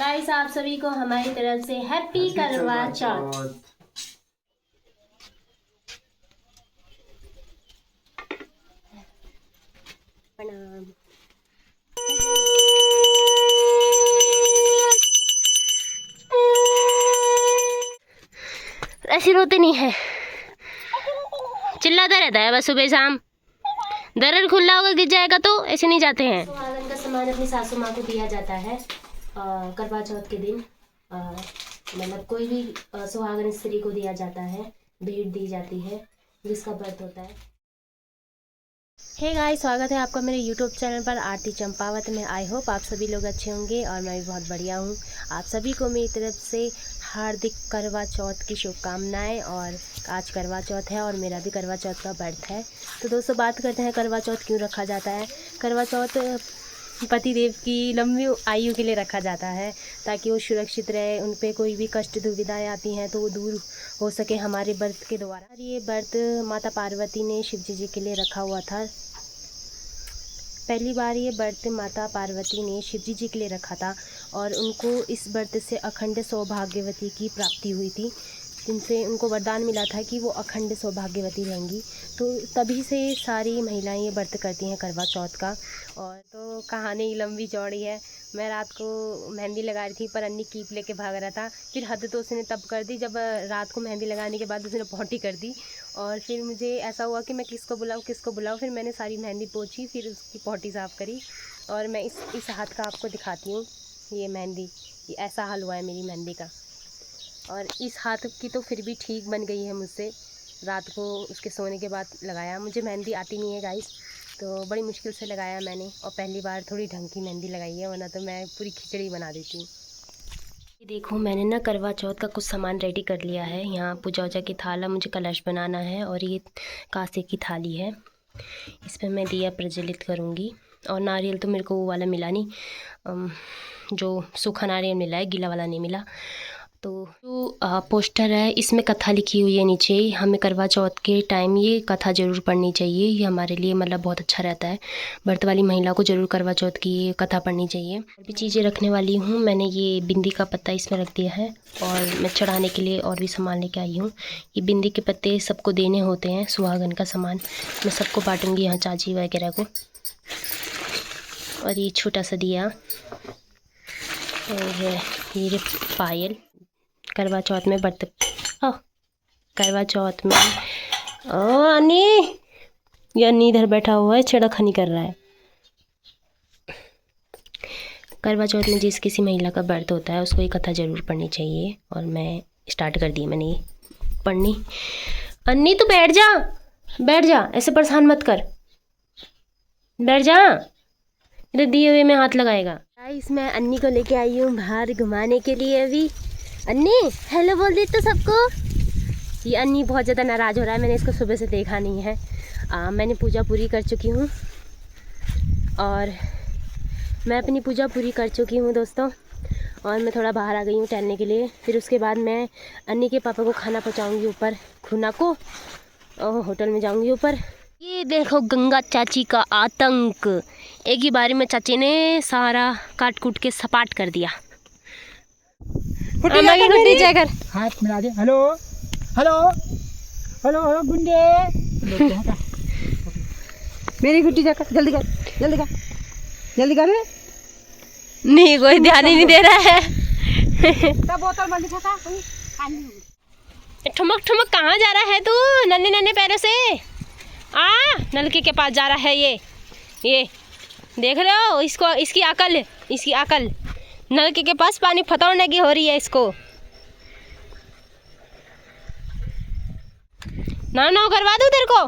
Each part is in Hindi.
गाइस आप सभी को हमारी तरफ से हैप्पी करवा चौथ। प्रणाम। ऐसी रोते नहीं है, चिल्लाता रहता है बस सुबह शाम। दरर खुला होगा गिर जाएगा तो ऐसे नहीं जाते हैं। सुहागन का सामान अपनी सासू माँ को दिया जाता है करवा चौथ के दिन। मतलब कोई भी सुहागन स्त्री को दिया जाता है, भेंट दी जाती है जिसका व्रत होता है। हे गाइस, स्वागत है आपका मेरे यूट्यूब चैनल पर आरती चंपावत में। आई होप आप सभी लोग अच्छे होंगे और मैं भी बहुत बढ़िया हूँ। आप सभी को मेरी तरफ से हार्दिक करवा चौथ की शुभकामनाएं। और आज करवा चौथ है और मेरा भी करवा चौथ का व्रत है। तो दोस्तों बात करते हैं करवा चौथ क्यों रखा जाता है। करवा चौथ पति देव की लंबी आयु के लिए रखा जाता है ताकि वो सुरक्षित रहे, उन पे कोई भी कष्ट दुविधाएं आती हैं तो वो दूर हो सके हमारे व्रत के द्वारा। ये व्रत माता पार्वती ने शिव जी के लिए रखा हुआ था। पहली बार ये व्रत माता पार्वती ने शिव जी के लिए रखा था और उनको इस व्रत से अखंड सौभाग्यवती की प्राप्ति हुई थी, जिनसे उनको वरदान मिला था कि वो अखंड सौभाग्यवती रहेंगी। तो तभी से सारी महिलाएं ये व्रत करती हैं करवा चौथ का। और तो कहानी लंबी चौड़ी है। मैं रात को मेहंदी लगा रही थी पर अन्नी कीप लेके भाग रहा था। फिर हद तो उसने तब कर दी जब रात को मेहंदी लगाने के बाद उसने पॉटी कर दी। और फिर मुझे ऐसा हुआ कि मैं किसको बुलाऊँ। फिर मैंने सारी मेहंदी पोंछी, फिर उसकी पॉटी साफ़ करी। और मैं इस हाथ का आपको दिखाती हूँ। ये मेहंदी, ये ऐसा हाल हुआ है मेरी मेहंदी का। और इस हाथ की तो फिर भी ठीक बन गई है मुझसे। रात को उसके सोने के बाद लगाया। मुझे मेहंदी आती नहीं है गाइस, तो बड़ी मुश्किल से लगाया मैंने। और पहली बार थोड़ी ढंग की मेहंदी लगाई है, वरना तो मैं पूरी खिचड़ी बना देती हूँ। ये देखो मैंने ना करवा चौथ का कुछ सामान रेडी कर लिया है। यहाँ पूजा वूजा की थाला, मुझे कलश बनाना है। और ये कांसे की थाली है, इस पर मैं दिया प्रज्वलित करूँगी। और नारियल तो मेरे को वो वाला मिला नहीं, जो सूखा नारियल मिला है, गीला वाला नहीं मिला। तो जो पोस्टर है इसमें कथा लिखी हुई है नीचे। हमें करवा चौथ के टाइम ये कथा ज़रूर पढ़नी चाहिए। ये हमारे लिए मतलब बहुत अच्छा रहता है। व्रत वाली महिला को ज़रूर करवा चौथ की ये कथा पढ़नी चाहिए। और भी चीज़ें रखने वाली हूँ। मैंने ये बिंदी का पत्ता इसमें रख दिया है और मैं चढ़ाने के लिए और भी सामान लेके आई हूँ। ये बिंदी के पत्ते सबको देने होते हैं, सुहागन का सामान मैं सबको बांटूँगी यहाँ चाची वगैरह को। और ये छोटा सा दिया और ये पायल करवा चौथ में व्रत। करवा चौथ में अन्नी, ये अन्नी इधर बैठा हुआ है, छेड़खानी कर रहा है। करवा चौथ में जिस किसी महिला का व्रत होता है उसको ये कथा ज़रूर पढ़नी चाहिए। और मैं स्टार्ट कर दी मैंने ये पढ़नी। अन्नी तू बैठ जा, बैठ जा, ऐसे परेशान मत कर, बैठ जा। इधर दिए हुए में हाथ लगाएगा। मैं अन्नी को लेके आई हूँ बाहर घुमाने के लिए। अभी अन्नी हेलो बोल दी तो सबको। ये अन्नी बहुत ज़्यादा नाराज़ हो रहा है, मैंने इसको सुबह से देखा नहीं है। मैंने पूजा पूरी कर चुकी हूँ और मैं अपनी पूजा पूरी कर चुकी हूँ दोस्तों। और मैं थोड़ा बाहर आ गई हूँ टहलने के लिए। फिर उसके बाद मैं अन्नी के पापा को खाना पहुँचाऊँगी ऊपर खुना को, और होटल में जाऊँगी ऊपर। ये देखो गंगा चाची का आतंक। एक ही बारी में चाची ने सारा काट कूट के सपाट कर दिया। हाथ मिला दे। हेलो हेलो हेलो हेलो गुंडे, मेरी गुड्डी जाकर जल्दी कर, जल्दी कर, जल्दी कर। नहीं कोई ध्यान ही नहीं दे रहा है। बोतल बंद था। ठुमक ठुमक कहाँ जा रहा है तू नन्हे नन्हे पैरों से? नलके के पास जा रहा है ये देख रहे हो इसको, इसकी अकल नलके के पास पानी फतौड़ने की हो रही है इसको। ना करवा दूँ तेरे को।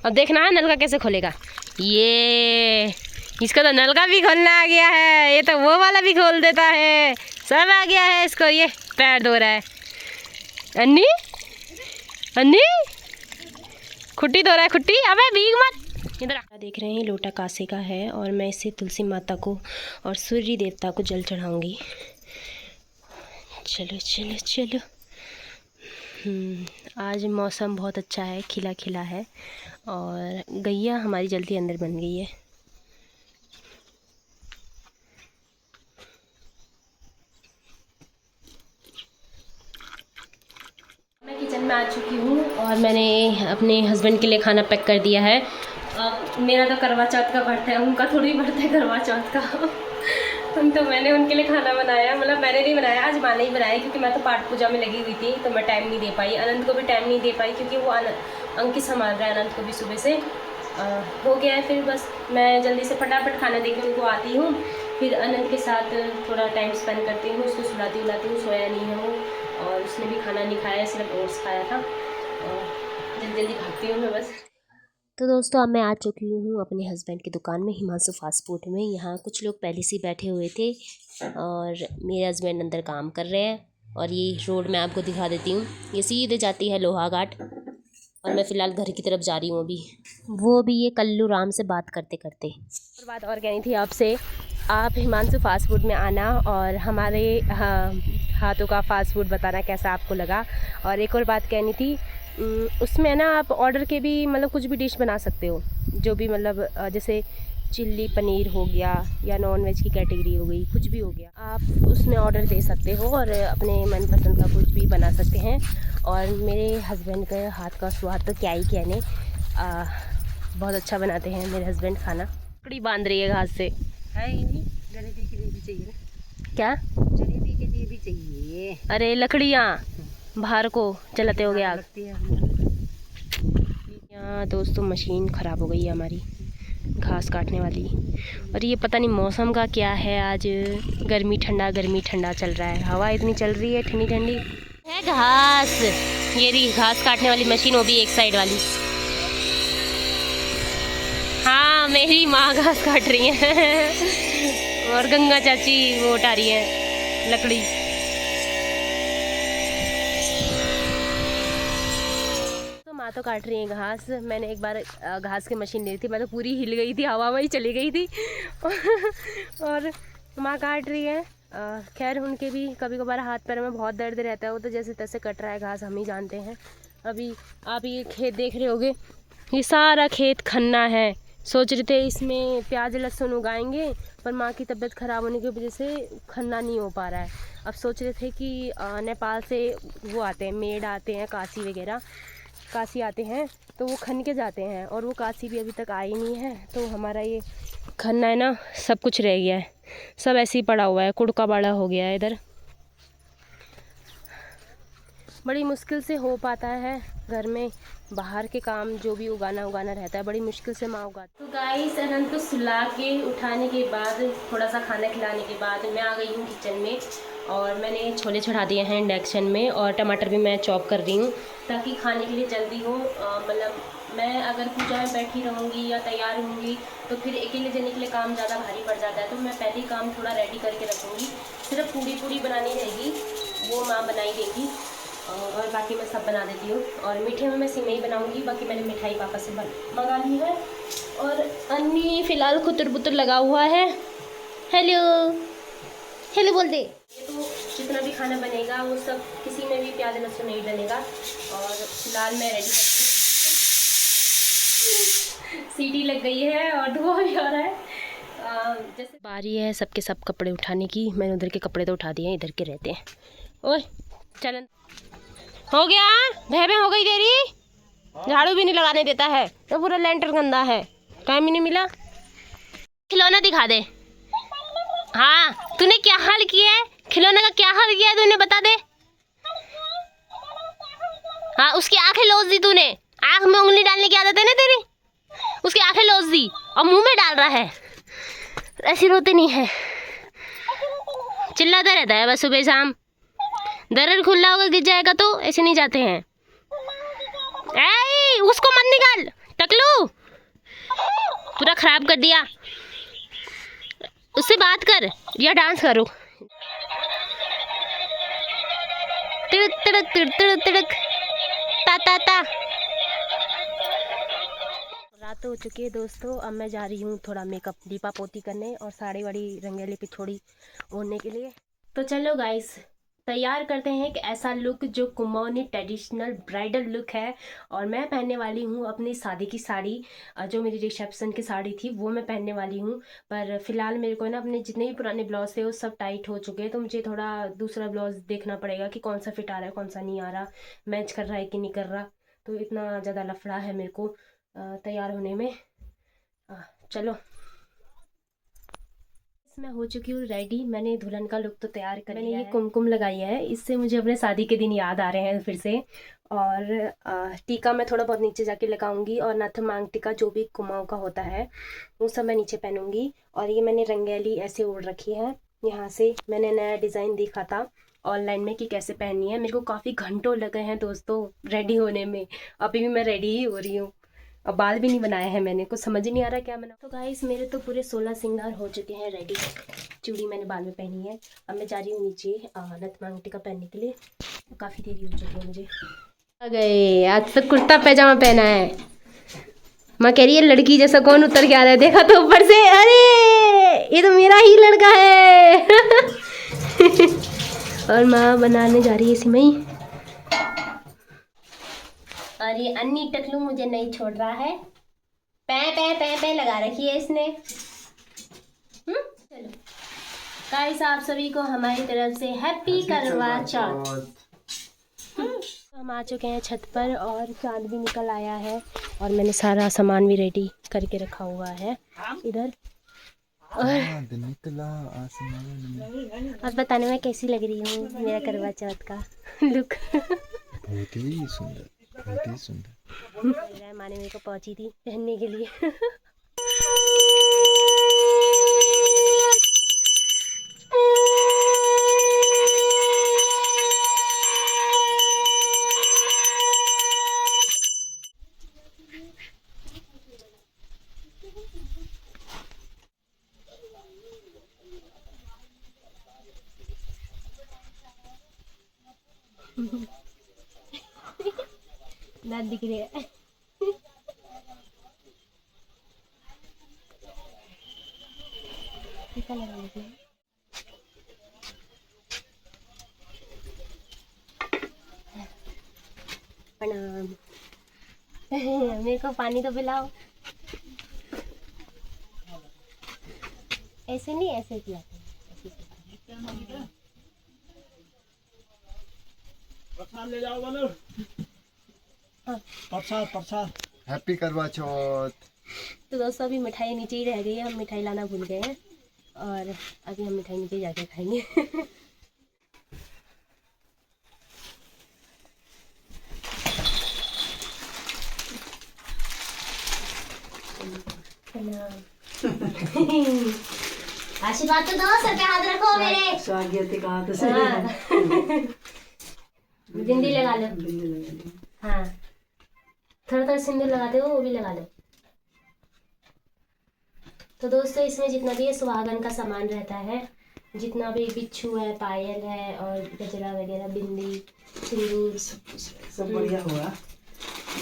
अब देखना नलका कैसे खोलेगा। ये इसको तो नलका भी खोलना आ गया है, ये तो वो वाला भी खोल देता है, सब आ गया है इसको। ये पैर धो रहा है अन्नी, अन्नी खुट्टी धो रहा है, खुट्टी। अबे भीग मत। इधर देख रहे हैं लोटा कांसे का है और मैं इसे तुलसी माता को और सूर्य देवता को जल चढ़ाऊंगी। चलो चलो चलो। आज मौसम बहुत अच्छा है, खिला खिला है और गैया हमारी जल्दी अंदर बन गई है। मैं आ चुकी हूँ और मैंने अपने हस्बैंड के लिए खाना पैक कर दिया है। मेरा तो करवा चौथ का व्रत है, उनका थोड़ी व्रत है करवा चौथ का। तो मैंने उनके लिए खाना बनाया, मतलब मैंने नहीं बनाया, आज माँ ने ही बनाया, क्योंकि मैं तो पाठ पूजा में लगी हुई थी तो मैं टाइम नहीं दे पाई। अनंत को भी टाइम नहीं दे पाई क्योंकि वो अंकित संभाल रहा है अनंत को भी सुबह से। हो गया है, फिर बस मैं जल्दी से फटाफट खाना दे के उनको आती हूँ, फिर अनंत के साथ थोड़ा टाइम स्पेंड करती हूँ, उसको सुलाती हूँ, सोया नहीं है वो, और उसने भी खाना नहीं खाया, सिर्फ ओट्स खाया था। और जल्दी जल्दी भागती हूँ मैं बस। तो दोस्तों अब मैं आ चुकी हूँ अपने हस्बैंड की दुकान में, हिमांशु फास्ट फूड में। यहाँ कुछ लोग पहले से बैठे हुए थे और मेरे हस्बैंड अंदर काम कर रहे हैं। और ये रोड मैं आपको दिखा देती हूँ, ये सीधे जाती है लोहा घाट, और मैं फ़िलहाल घर की तरफ जा रही हूँ अभी, वो भी ये कल्लू राम से बात करते करते। और बात और कहनी थी आपसे, आप हिमांशु फास्ट फूड में आना और हमारे हाथों का फास्ट फूड बताना कैसा आपको लगा। और एक और बात कहनी थी, उसमें ना आप ऑर्डर के भी मतलब कुछ भी डिश बना सकते हो, जो भी मतलब जैसे चिल्ली पनीर हो गया या नॉन वेज की कैटेगरी हो गई, कुछ भी हो गया, आप उसमें ऑर्डर दे सकते हो और अपने मनपसंद का कुछ भी बना सकते हैं। और मेरे हस्बैंड के हाथ का स्वाद तो क्या ही कहने, बहुत अच्छा बनाते हैं मेरे हस्बैंड खाना। लकड़ी बांध रही है घास से, है ही नहीं, जलेबी के लिए भी चाहिए ना। क्या? जलेबी के लिए भी चाहिए। अरे लकड़ियाँ बाहर को जलाते हो गए आग। यहाँ दोस्तों मशीन ख़राब हो गई है हमारी घास काटने वाली। और ये पता नहीं मौसम का क्या है, आज गर्मी ठंडा चल रहा है, हवा इतनी चल रही है ठंडी ठंडी है। घास, ये रही घास काटने वाली मशीन, वो भी एक साइड वाली। हाँ मेरी माँ घास काट रही है और गंगा चाची वो उठा रही है लकड़ी। माँ तो काट रही है घास। मैंने एक बार घास की मशीन ली थी, मैं तो पूरी हिल गई थी, हवा में ही चली गई थी। और माँ काट रही है। खैर उनके भी कभी कभार हाथ पैर में बहुत दर्द रहता है, वो तो जैसे तैसे कट रहा है घास, हम ही जानते हैं। अभी आप ये खेत देख रहे होगे, ये सारा खेत खन्ना है। सोच रहे थे इसमें प्याज लहसुन उगाएंगे, पर माँ की तबीयत ख़राब होने की वजह से खन्ना नहीं हो पा रहा है। अब सोच रहे थे कि नेपाल से वो आते हैं, मेड आते हैं, काशी आते हैं, तो वो खन के जाते हैं, और वो काशी भी अभी तक आई नहीं है। तो हमारा ये खन्ना है ना, सब कुछ रह गया है, सब ऐसे ही पड़ा हुआ है, कुड़का बाड़ा हो गया है इधर। बड़ी मुश्किल से हो पाता है घर में, बाहर के काम जो भी उगाना रहता है, बड़ी मुश्किल से माँ उगाती। तो गाइस अनंत को सुला के उठाने के बाद, थोड़ा सा खाना खिलाने के बाद मैं आ गई हूँ किचन में, और मैंने छोले चढ़ा दिए हैं इंडक्शन में, और टमाटर भी मैं चॉप कर रही हूँ ताकि खाने के लिए जल्दी हो। मतलब मैं अगर पूजा में बैठी रहूँगी या तैयार होंगी तो फिर अकेले जने के लिए काम ज़्यादा भारी पड़ जाता है, तो मैं पहले ही काम थोड़ा रेडी करके रखूँगी। सिर्फ पूड़ी बनानी रहेगी, वो माँ बनाई देगी, और बाकी मैं सब बना देती हूँ। और मीठे में मैं सिवई बनाऊँगी, बाकी मैंने मिठाई पापा से मंगा ली है। और अन्नी फ़िलहाल खुतर बुतर लगा हुआ है। हेलो बोल दे। ये तो जितना भी खाना बनेगा वो सब, किसी में भी प्याज लहसुन नहीं डलेगा। और फिलहाल मैं रेडी करती हूँ, सीटी लग गई है और धुआं भी आ रहा है। जैसे बारी है सबके सब कपड़े उठाने की, मैंने उधर के कपड़े तो उठा दिए हैं, इधर के रहते हैं। ओए चलन हो गया, भैं हो गई तेरी, झाड़ू भी नहीं लगाने देता है, तो पूरा लेंटर गंदा है, टाइम ही नहीं मिला। खिलौना दिखा दे। हाँ तूने क्या हाल किया है, खिलौने का क्या हाल किया है तूने, बता दे। हाँ उसकी आंखें लौज दी तूने, आंख में उंगली डालने की आदत है ना तेरी, उसकी आंखें लौज दी और मुंह में डाल रहा है। ऐसी रोते नहीं है, चिल्लाता रहता है बस सुबह शाम। दरर खुला होगा गिर जाएगा तो ऐसे नहीं जाते हैं। ऐ उसको मत निकाल, टकलू पूरा खराब कर दिया। उससे बात कर या डांस करो। तिड़क तिड़क तिड़क तिड़क तिड़क ता ता ता। रात हो चुकी है दोस्तों, अब मैं जा रही हूँ थोड़ा मेकअप दीपा पोती करने और साड़ी वाड़ी रंगेली पे थोड़ी ओढ़ने के लिए। तो चलो गाइस तैयार करते हैं एक ऐसा लुक जो कुमाऊनी ट्रेडिशनल ब्राइडल लुक है। और मैं पहनने वाली हूँ अपनी शादी की साड़ी, जो मेरी रिसेप्शन की साड़ी थी वो मैं पहनने वाली हूँ। पर फिलहाल मेरे को ना अपने जितने भी पुराने ब्लाउज थे वो सब टाइट हो चुके हैं, तो मुझे थोड़ा दूसरा ब्लाउज देखना पड़ेगा कि कौन सा फिट आ रहा है कौन सा नहीं आ रहा, मैच कर रहा है कि नहीं कर रहा। तो इतना ज़्यादा लफड़ा है मेरे को तैयार होने में। चलो, मैं हो चुकी हूँ रेडी। मैंने दुल्हन का लुक तो तैयार कर लिया है। ये कुमकुम लगाई है, इससे मुझे अपने शादी के दिन याद आ रहे हैं फिर से। और टीका मैं थोड़ा बहुत नीचे जाके लगाऊंगी, और नथ मांग टीका जो भी कुमाऊं का होता है वो सब मैं नीचे पहनूंगी। और ये मैंने रंगैली ऐसे ओढ़ रखी है। यहाँ से मैंने नया डिज़ाइन देखा था ऑनलाइन में कि कैसे पहननी है। मेरे को काफ़ी घंटों लगे हैं दोस्तों रेडी होने में। अभी भी मैं रेडी ही हो रही हूँ, अब बाल भी नहीं बनाया है मैंने, कुछ समझ ही नहीं आ रहा क्या बना। तो गाइस मेरे तो पूरे 16 श्रृंगार हो चुके हैं रेडी। चूड़ी मैंने बाल में पहनी है। अब मैं जा रही हूँ नीचे नथ मांग टीका पहनने के लिए। काफ़ी देरी हो चुकी है मुझे। आ गए, आज तो कुर्ता पैजामा पहना है। माँ कह रही है लड़की जैसा कौन उतर के आ रहा है, देखा तो ऊपर से, अरे ये तो मेरा ही लड़का है। और माँ बनाने जा रही है सिमई। और ये अन्नी टकलू मुझे नहीं छोड़ रहा है, पै पै पै पै लगा रखी है इसने। चलो गाइस, आप सभी को हमारी तरफ से हैप्पी करवा चौथ। हम आ चुके हैं छत पर और चांद भी निकल आया है, और मैंने सारा सामान भी रेडी करके रखा हुआ है इधर। और निकला आसमान। अब बताने में कैसी लग रही हूँ मेरा करवा चौथ का लुक। बहुत ही सुंदर, बहुत ही सुंदर। माने मेरे को पहुंची थी पहनने के लिए। दांत दिख रहे हैं। टीका लगा लीजिए। प्रणाम। मेरे को पानी तो पिलाओ। ऐसे नहीं, ऐसे किया प्रसाद ले जाओ बोलो। प्रसाद प्रसाद। हैप्पी करवा चौथ। तो दोस्तों अभी मिठाई नीचे ही रह गई है, हम मिठाई लाना भूल गए हैं, और अभी हम मिठाई नीचे जाके खाएंगे। आशीर्वाद तो दो, सर पे हाथ रखो मेरे। स्वागत कहा तो हाँ। बिंदी लगा लो। हाँ, थोड़ा थोड़ा सिंदूर लगाते हो वो भी लगा लो। तो दोस्तों इसमें जितना भी ये सुहागन का सामान रहता है, जितना भी बिच्छू है, पायल है, और गजरा वगैरह, बिंदी, सिंदूर, सब बढ़िया हुआ।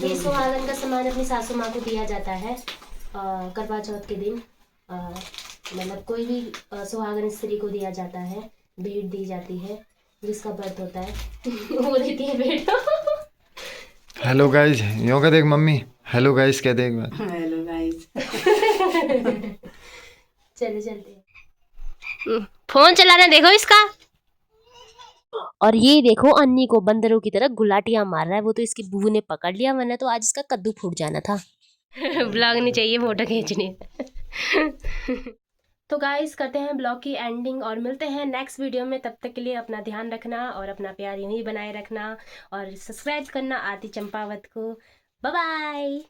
ये सुहागन का सामान अपनी सासू माँ को दिया जाता है करवा चौथ के दिन। मतलब कोई भी सुहागन स्त्री को दिया जाता है, भेंट दी जाती है, जिसका व्रत होता है वो देती है भेंट। हेलो गाइस, यूँ कह देख मम्मी, हेलो गाइस कह दे एक बार। Hello guys. चलो चलते। फोन चलाना देखो इसका। और ये देखो अन्नी को बंदरों की तरह गुलाटियां मार रहा है, वो तो इसकी बूबू ने पकड़ लिया, वरना तो आज इसका कद्दू फूट जाना था। ब्लॉग नहीं चाहिए फोटो खींचने। तो गाइस करते हैं ब्लॉग की एंडिंग और मिलते हैं नेक्स्ट वीडियो में। तब तक के लिए अपना ध्यान रखना और अपना प्यार यूं ही बनाए रखना, और सब्सक्राइब करना आरती चंपावत को। Bye bye.